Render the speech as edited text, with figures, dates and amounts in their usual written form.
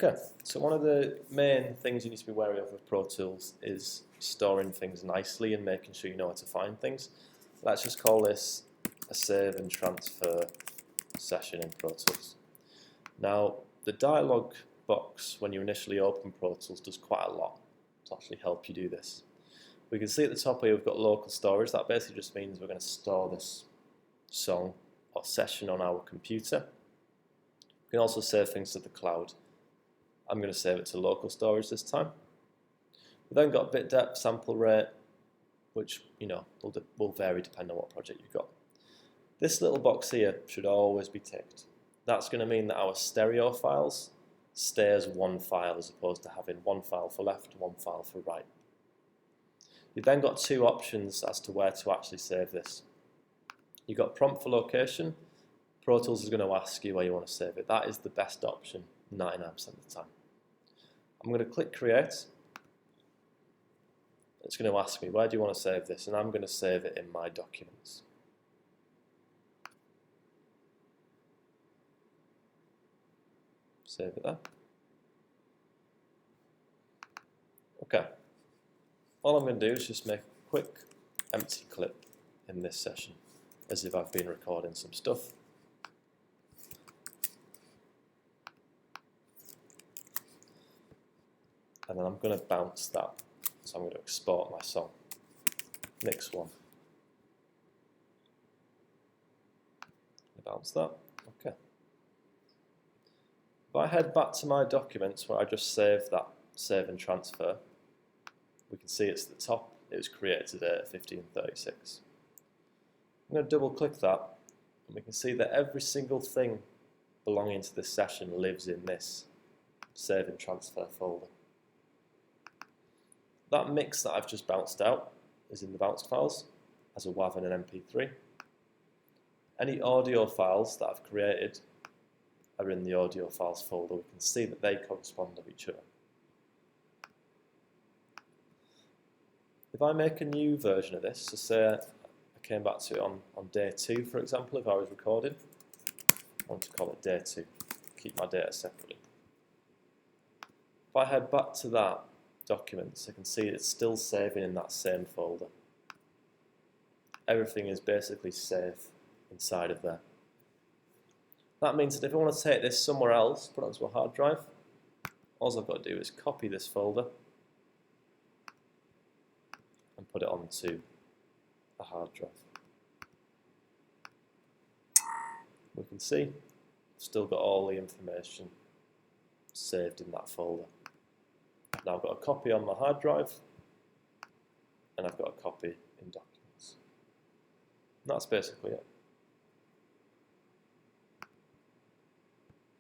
Okay, so one of the main things you need to be wary of with Pro Tools is storing things nicely and making sure you know where to find things. Let's just call this a save and transfer session in Pro Tools. Now, the dialog box when you initially open Pro Tools does quite a lot to actually help you do this. We can see at the top here we've got local storage. That basically just means we're going to store this song or session on our computer. We can also save things to the cloud. I'm going to save it to local storage this time. We've then got bit depth, sample rate, which will vary depending on what project you've got. This little box here should always be ticked. That's going to mean that our stereo files stay as one file as opposed to having one file for left, one file for right. You've then got two options as to where to actually save this. You've got prompt for location. Pro Tools is going to ask you where you want to save it. That is the best option 99% of the time. I'm going to click create. It's going to ask me where do you want to save this, and I'm going to save it in my documents. Save it there. Okay. All I'm going to do is just make a quick empty clip in this session, as if I've been recording some stuff. And then I'm going to bounce that. So I'm going to export my song. Mix one. Bounce that. Okay. If I head back to my documents where I just saved that save and transfer, we can see it's at the top. It was created today at 15:36. I'm going to double click that, and we can see that every single thing belonging to this session lives in this save and transfer folder. That mix that I've just bounced out is in the bounced files as a WAV and an MP3. Any audio files that I've created are in the audio files folder. We can see that they correspond with each other. If I make a new version of this, so say I came back to it on day 2, for example, if I was recording, I want to call it day 2, keep my data separately. If I head back to that documents, I can see it's still saving in that same folder. Everything is basically safe inside of there. That means that if I want to take this somewhere else, put it onto a hard drive, all I've got to do is copy this folder and put it onto a hard drive. We can see I've still got all the information saved in that folder. Now I've got a copy on my hard drive, and I've got a copy in documents. And that's basically it.